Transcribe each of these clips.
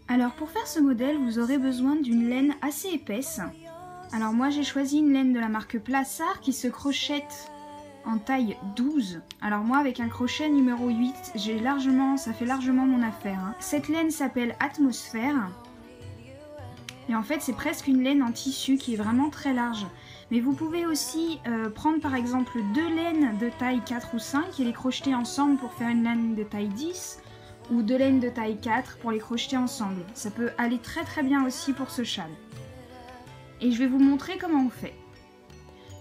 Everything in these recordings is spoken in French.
Alors pour faire ce modèle, vous aurez besoin d'une laine assez épaisse. Alors moi j'ai choisi une laine de la marque Plassard qui se crochette en taille 12. Alors moi avec un crochet numéro 8, ça fait largement mon affaire. Hein. Cette laine s'appelle Atmosphère. Et en fait c'est presque une laine en tissu qui est vraiment très large. Mais vous pouvez aussi prendre par exemple deux laines de taille 4 ou 5 et les crocheter ensemble pour faire une laine de taille 10. Ou deux laines de taille 4 pour les crocheter ensemble. Ça peut aller très très bien aussi pour ce châle. Et je vais vous montrer comment on fait.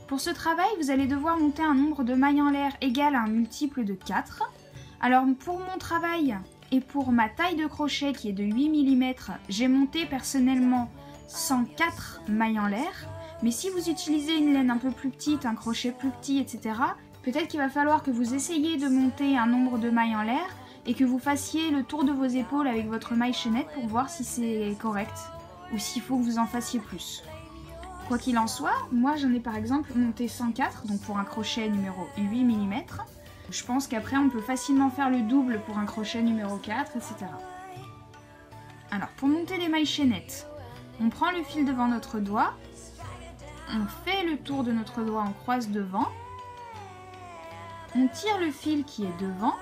Pour ce travail, vous allez devoir monter un nombre de mailles en l'air égal à un multiple de 4. Alors pour mon travail et pour ma taille de crochet qui est de 8 mm, j'ai monté personnellement 104 mailles en l'air. Mais si vous utilisez une laine un peu plus petite, un crochet plus petit, etc., peut-être qu'il va falloir que vous essayiez de monter un nombre de mailles en l'air et que vous fassiez le tour de vos épaules avec votre maille chaînette pour voir si c'est correct ou s'il faut que vous en fassiez plus. Quoi qu'il en soit, moi j'en ai par exemple monté 104, donc pour un crochet numéro 8 mm. Je pense qu'après on peut facilement faire le double pour un crochet numéro 4, etc. Alors pour monter les mailles chaînettes, on prend le fil devant notre doigt, on fait le tour de notre doigt, on croise devant, on tire le fil qui est devant,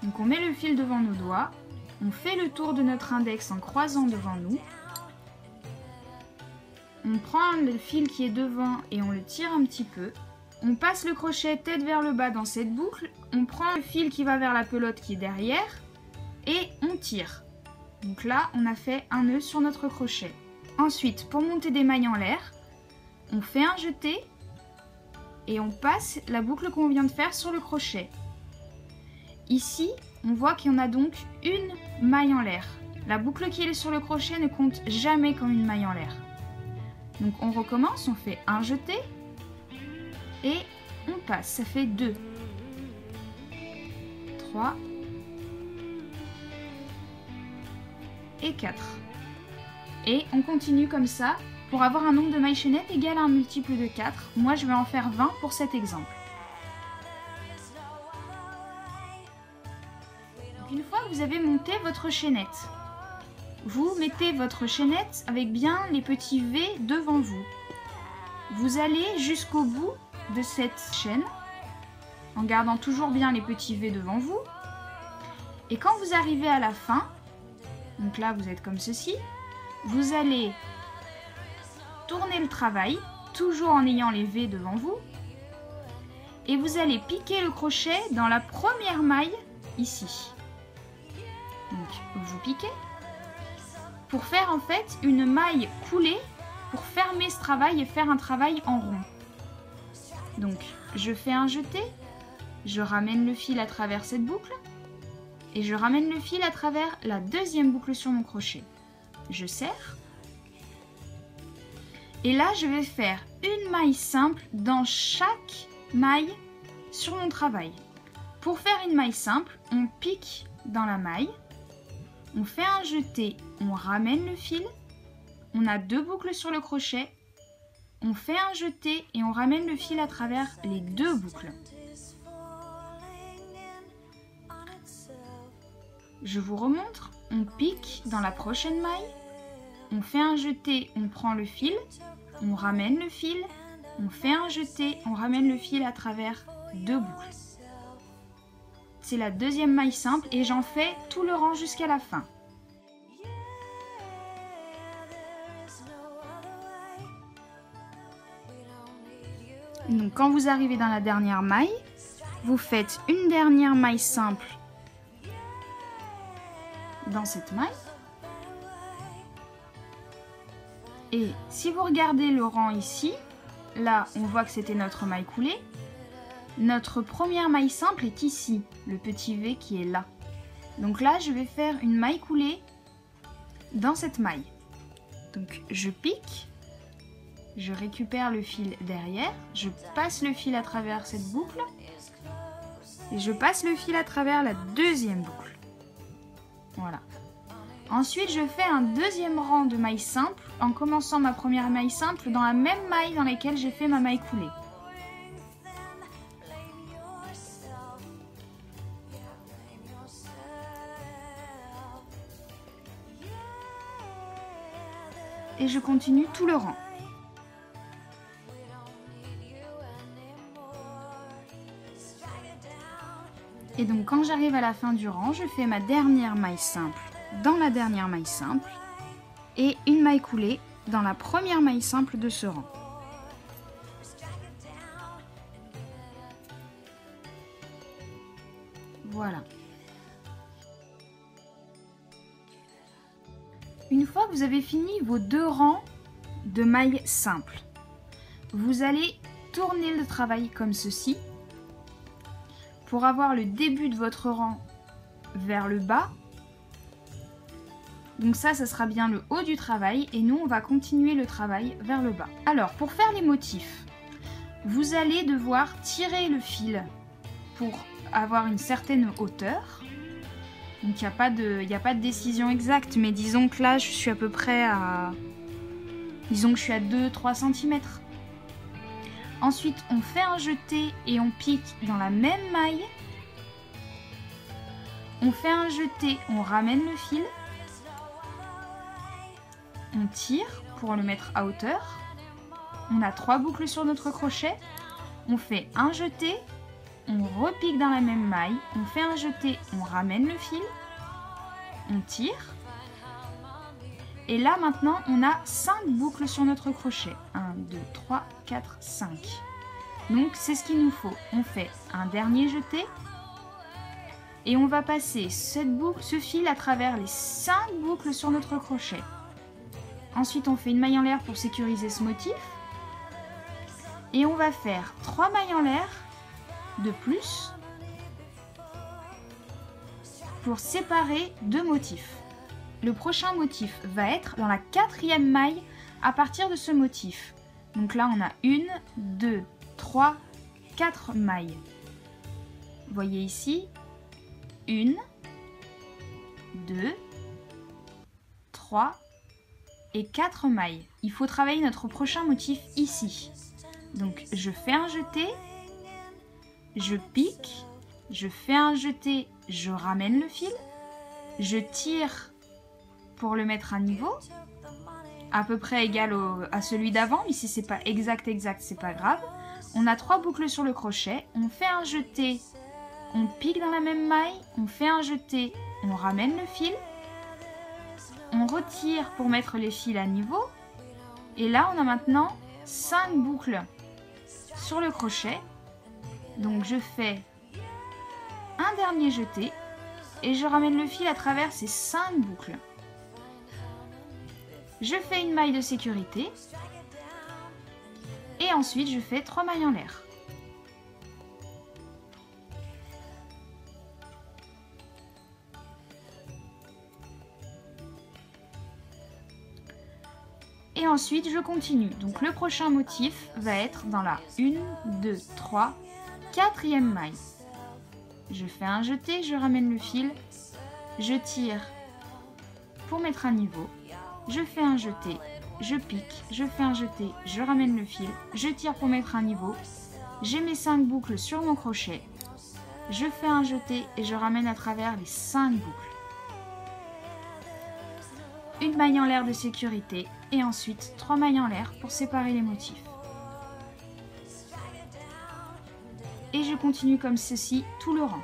donc on met le fil devant nos doigts, on fait le tour de notre index en croisant devant nous, on prend le fil qui est devant et on le tire un petit peu, on passe le crochet tête vers le bas dans cette boucle, on prend le fil qui va vers la pelote qui est derrière et on tire. Donc là on a fait un nœud sur notre crochet. Ensuite pour monter des mailles en l'air, on fait un jeté et on passe la boucle qu'on vient de faire sur le crochet. Ici, on voit qu'il y en a donc une maille en l'air. La boucle qui est sur le crochet ne compte jamais comme une maille en l'air. Donc on recommence, on fait un jeté et on passe. Ça fait 2, 3 et 4. Et on continue comme ça pour avoir un nombre de mailles chaînettes égal à un multiple de 4. Moi, je vais en faire 20 pour cet exemple. Une fois que vous avez monté votre chaînette, vous mettez votre chaînette avec bien les petits V devant vous. Vous allez jusqu'au bout de cette chaîne en gardant toujours bien les petits V devant vous. Et quand vous arrivez à la fin, donc là vous êtes comme ceci, vous allez tourner le travail, toujours en ayant les V devant vous, et vous allez piquer le crochet dans la première maille ici. Donc vous piquez pour faire en fait une maille coulée pour fermer ce travail et faire un travail en rond. Donc je fais un jeté, je ramène le fil à travers cette boucle et je ramène le fil à travers la deuxième boucle sur mon crochet. Je serre et là je vais faire une maille simple dans chaque maille sur mon travail. Pour faire une maille simple, on pique dans la maille, on fait un jeté, on ramène le fil, on a deux boucles sur le crochet, on fait un jeté et on ramène le fil à travers les deux boucles. Je vous remontre, on pique dans la prochaine maille, on fait un jeté, on prend le fil, on ramène le fil, on fait un jeté, on ramène le fil à travers deux boucles. C'est la deuxième maille simple et j'en fais tout le rang jusqu'à la fin. Donc quand vous arrivez dans la dernière maille, vous faites une dernière maille simple dans cette maille. Et si vous regardez le rang ici, là on voit que c'était notre maille coulée. Notre première maille simple est ici, le petit V qui est là. Donc là, je vais faire une maille coulée dans cette maille. Donc je pique, je récupère le fil derrière, je passe le fil à travers cette boucle et je passe le fil à travers la deuxième boucle. Voilà. Ensuite, je fais un deuxième rang de mailles simples en commençant ma première maille simple dans la même maille dans laquelle j'ai fait ma maille coulée. Et je continue tout le rang. Et donc quand j'arrive à la fin du rang, je fais ma dernière maille simple dans la dernière maille simple et une maille coulée dans la première maille simple de ce rang. Voilà. Une fois que vous avez fini vos 2 rangs de mailles simples, vous allez tourner le travail comme ceci pour avoir le début de votre rang vers le bas. Donc ça sera bien le haut du travail et nous on va continuer le travail vers le bas. Alors pour faire les motifs, vous allez devoir tirer le fil pour avoir une certaine hauteur. Donc il n'y a pas de décision exacte, mais disons que là je suis à peu près à... Disons que je suis à 2-3 cm. Ensuite on fait un jeté et on pique dans la même maille. On fait un jeté, on ramène le fil. On tire pour le mettre à hauteur. On a 3 boucles sur notre crochet. On fait un jeté. On repique dans la même maille, on fait un jeté, on ramène le fil, on tire. Et là maintenant on a 5 boucles sur notre crochet. 1, 2, 3, 4, 5. Donc c'est ce qu'il nous faut. On fait un dernier jeté et on va passer ce fil à travers les 5 boucles sur notre crochet. Ensuite on fait une maille en l'air pour sécuriser ce motif. Et on va faire 3 mailles en l'air de plus pour séparer 2 motifs. Le prochain motif va être dans la 4e maille à partir de ce motif. Donc là on a 1, 2, 3, 4 mailles. Vous voyez ici 1, 2, 3 et 4 mailles. Il faut travailler notre prochain motif ici. Donc je fais un jeté, je pique, je fais un jeté, je ramène le fil, je tire pour le mettre à niveau, à peu près égal à celui d'avant, mais si c'est pas exact, c'est pas grave. On a 3 boucles sur le crochet, on fait un jeté, on pique dans la même maille, on fait un jeté, on ramène le fil, on retire pour mettre les fils à niveau, et là on a maintenant 5 boucles sur le crochet. Donc je fais un dernier jeté et je ramène le fil à travers ces 5 boucles. Je fais une maille de sécurité et ensuite je fais 3 mailles en l'air. Et ensuite je continue. Donc le prochain motif va être dans la 1, 2, 3, 4e maille. Je fais un jeté, je ramène le fil, je tire pour mettre à niveau, je fais un jeté, je pique, je fais un jeté, je ramène le fil, je tire pour mettre à niveau, j'ai mes 5 boucles sur mon crochet, je fais un jeté et je ramène à travers les 5 boucles. Une maille en l'air de sécurité et ensuite 3 mailles en l'air pour séparer les motifs. Et je continue comme ceci tout le rang.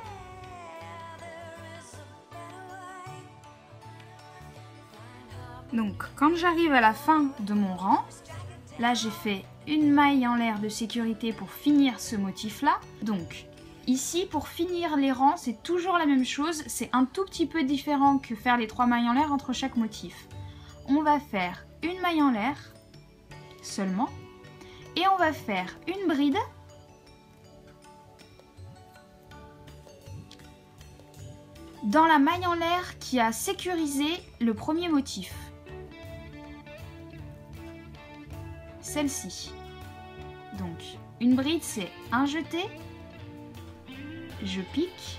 Donc quand j'arrive à la fin de mon rang, là j'ai fait une maille en l'air de sécurité pour finir ce motif là. Donc ici pour finir les rangs c'est toujours la même chose, c'est un tout petit peu différent que faire les 3 mailles en l'air entre chaque motif. On va faire une maille en l'air seulement et on va faire une bride dans la maille en l'air qui a sécurisé le premier motif. Celle-ci. Donc, une bride, c'est un jeté, je pique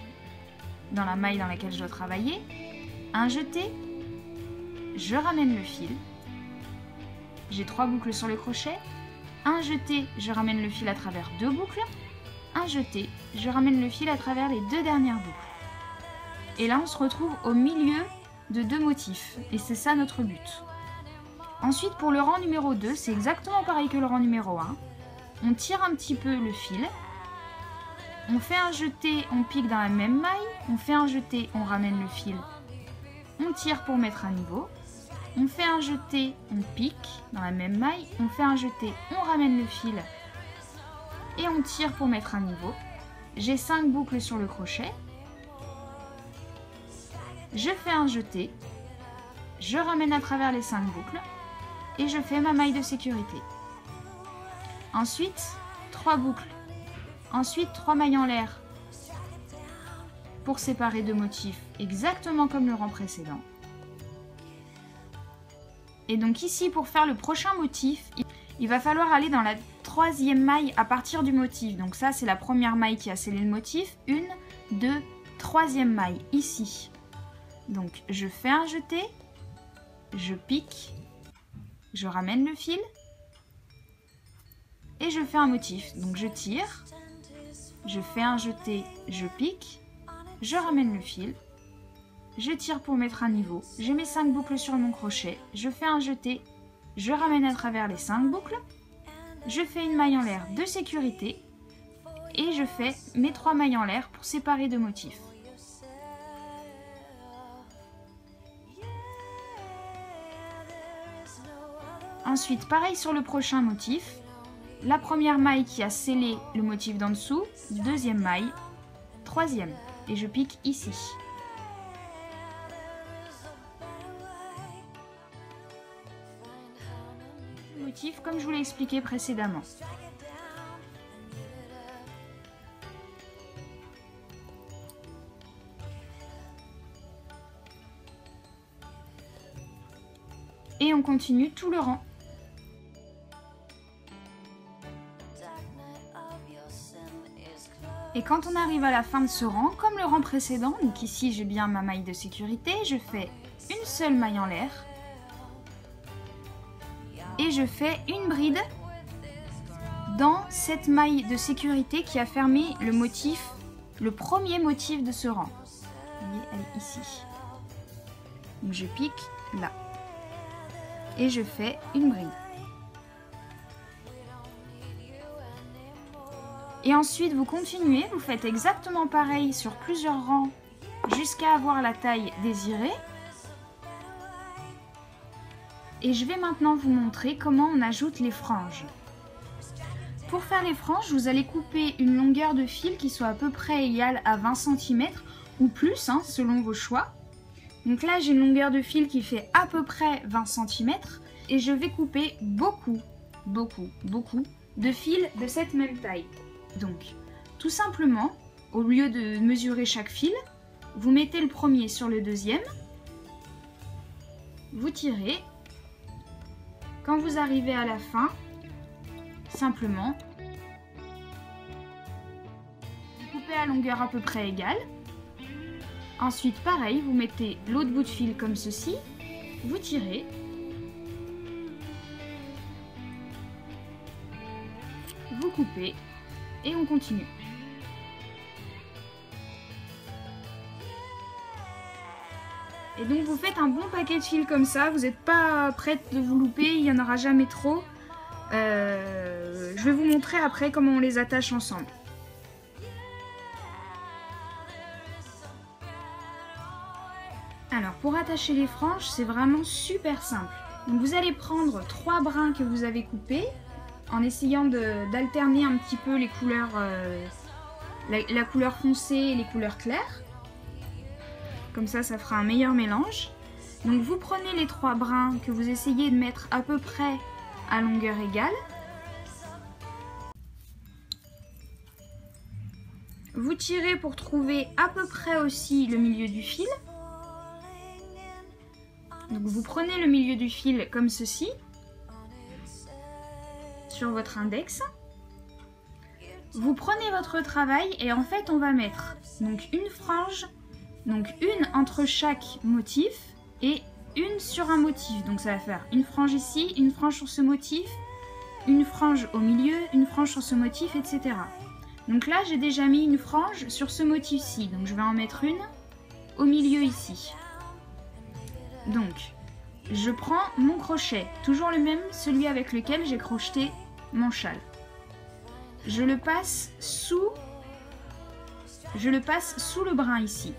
dans la maille dans laquelle je dois travailler, un jeté, je ramène le fil. J'ai 3 boucles sur le crochet. Un jeté, je ramène le fil à travers 2 boucles. Un jeté, je ramène le fil à travers les 2 dernières boucles. Et là, on se retrouve au milieu de 2 motifs. Et c'est ça notre but. Ensuite, pour le rang numéro 2, c'est exactement pareil que le rang numéro 1. On tire un petit peu le fil. On fait un jeté, on pique dans la même maille. On fait un jeté, on ramène le fil. On tire pour mettre à niveau. On fait un jeté, on pique dans la même maille. On fait un jeté, on ramène le fil. Et on tire pour mettre à niveau. J'ai 5 boucles sur le crochet. Je fais un jeté. Je ramène à travers les 5 boucles. Et je fais ma maille de sécurité. Ensuite, 3 boucles. Ensuite, 3 mailles en l'air pour séparer 2 motifs, exactement comme le rang précédent. Et donc ici, pour faire le prochain motif, il va falloir aller dans la 3e maille à partir du motif. Donc ça, c'est la première maille qui a scellé le motif. 1, 2, 3e maille, ici. Donc je fais un jeté, je pique, je ramène le fil et je fais un motif. Donc je tire, je fais un jeté, je pique, je ramène le fil, je tire pour mettre à niveau, j'ai mes 5 boucles sur mon crochet, je fais un jeté, je ramène à travers les 5 boucles, je fais une maille en l'air de sécurité et je fais mes 3 mailles en l'air pour séparer 2 motifs. Ensuite, pareil sur le prochain motif, la première maille qui a scellé le motif d'en dessous, 2e maille, 3e, et je pique ici. Le motif comme je vous l'ai expliqué précédemment. Et on continue tout le rang. Et quand on arrive à la fin de ce rang, comme le rang précédent, donc ici j'ai bien ma maille de sécurité, je fais une seule maille en l'air et je fais une bride dans cette maille de sécurité qui a fermé le motif, le premier motif de ce rang. Vous voyez, elle est ici. Donc je pique là et je fais une bride. Et ensuite, vous continuez, vous faites exactement pareil sur plusieurs rangs jusqu'à avoir la taille désirée. Et je vais maintenant vous montrer comment on ajoute les franges. Pour faire les franges, vous allez couper une longueur de fil qui soit à peu près égale à 20 cm ou plus, selon vos choix. Donc là, j'ai une longueur de fil qui fait à peu près 20 cm et je vais couper beaucoup de fils de cette même taille. Donc, tout simplement, au lieu de mesurer chaque fil, vous mettez le premier sur le deuxième, vous tirez. Quand vous arrivez à la fin, simplement, vous coupez à longueur à peu près égale. Ensuite, pareil, vous mettez l'autre bout de fil comme ceci, vous tirez. Vous coupez. Et on continue. Et donc vous faites un bon paquet de fils comme ça, vous n'êtes pas prête de vous louper, il n'y en aura jamais trop. Je vais vous montrer après comment on les attache ensemble. Alors pour attacher les franges, c'est vraiment super simple. Donc vous allez prendre 3 brins que vous avez coupés, en essayant d'alterner un petit peu les couleurs, la couleur foncée et les couleurs claires. Comme ça, ça fera un meilleur mélange. Donc vous prenez les 3 brins que vous essayez de mettre à peu près à longueur égale. Vous tirez pour trouver à peu près aussi le milieu du fil. Donc vous prenez le milieu du fil comme ceci. Sur votre index, vous prenez votre travail et en fait on va mettre donc une frange, donc une entre chaque motif et une sur un motif. Donc ça va faire une frange ici, une frange sur ce motif, une frange au milieu, une frange sur ce motif, etc. Donc là, j'ai déjà mis une frange sur ce motif-ci. Donc je vais en mettre une au milieu ici. Donc, je prends mon crochet, toujours le même, celui avec lequel j'ai crocheté mon châle. Je le passe sous le brin ici.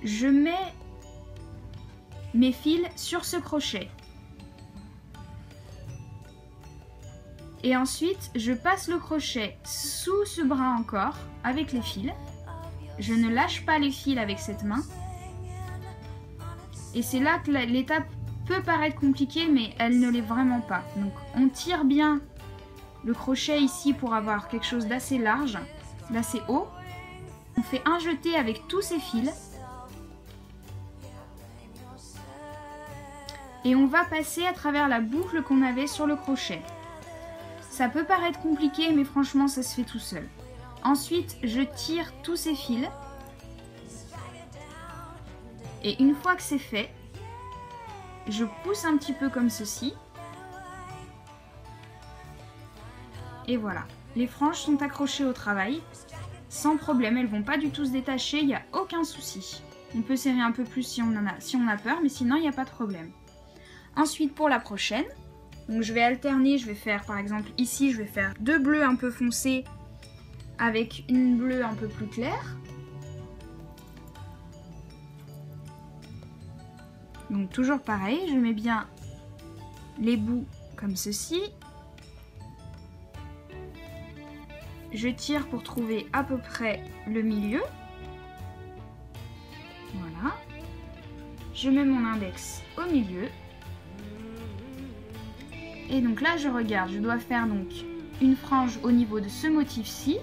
Je mets mes fils sur ce crochet. Et ensuite, je passe le crochet sous ce brin encore, avec les fils. Je ne lâche pas les fils avec cette main. Et c'est là que l'étape peut paraître compliquée, mais elle ne l'est vraiment pas. Donc on tire bien le crochet ici pour avoir quelque chose d'assez large, d'assez haut. On fait un jeté avec tous ces fils. Et on va passer à travers la boucle qu'on avait sur le crochet. Ça peut paraître compliqué, mais franchement ça se fait tout seul. Ensuite, je tire tous ces fils. Et une fois que c'est fait, je pousse un petit peu comme ceci. Et voilà, les franges sont accrochées au travail, sans problème, elles vont pas du tout se détacher, il n'y a aucun souci. On peut serrer un peu plus si on a peur, mais sinon il n'y a pas de problème. Ensuite pour la prochaine, donc je vais alterner, je vais faire par exemple ici, je vais faire 2 bleus un peu foncés avec une bleue un peu plus claire. Donc toujours pareil, je mets bien les bouts comme ceci. Je tire pour trouver à peu près le milieu. Voilà. Je mets mon index au milieu. Et donc là je regarde, je dois faire donc une frange au niveau de ce motif-ci.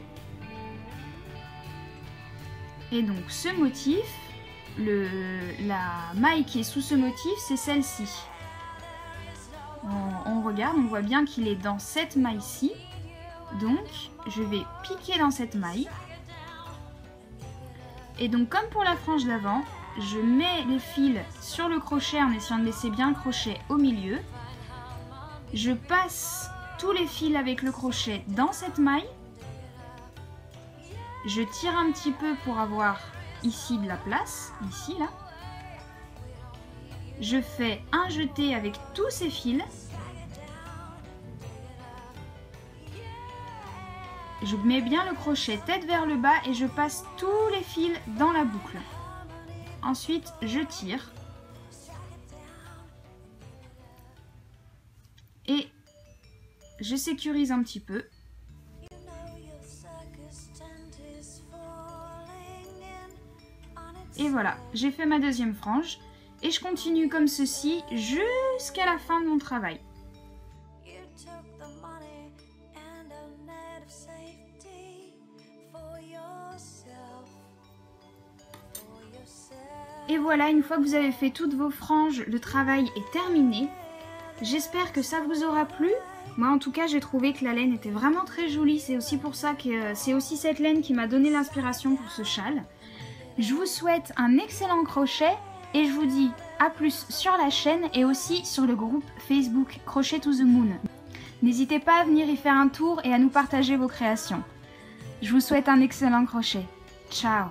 Et donc ce motif, la maille qui est sous ce motif, c'est celle-ci. On regarde, on voit bien qu'il est dans cette maille-ci. Donc, je vais piquer dans cette maille. Et donc, comme pour la frange d'avant, je mets les fils sur le crochet en essayant de laisser bien le crochet au milieu. Je passe tous les fils avec le crochet dans cette maille. Je tire un petit peu pour avoir ici de la place, ici là. Je fais un jeté avec tous ces fils. Je mets bien le crochet tête vers le bas et je passe tous les fils dans la boucle. Ensuite, je tire. Et je sécurise un petit peu. Et voilà, j'ai fait ma deuxième frange et je continue comme ceci jusqu'à la fin de mon travail. Et voilà, une fois que vous avez fait toutes vos franges, le travail est terminé. J'espère que ça vous aura plu. Moi en tout cas j'ai trouvé que la laine était vraiment très jolie. C'est aussi pour ça que c'est aussi cette laine qui m'a donné l'inspiration pour ce châle. Je vous souhaite un excellent crochet et je vous dis à plus sur la chaîne et aussi sur le groupe Facebook Crochet to the Moon. N'hésitez pas à venir y faire un tour et à nous partager vos créations. Je vous souhaite un excellent crochet. Ciao!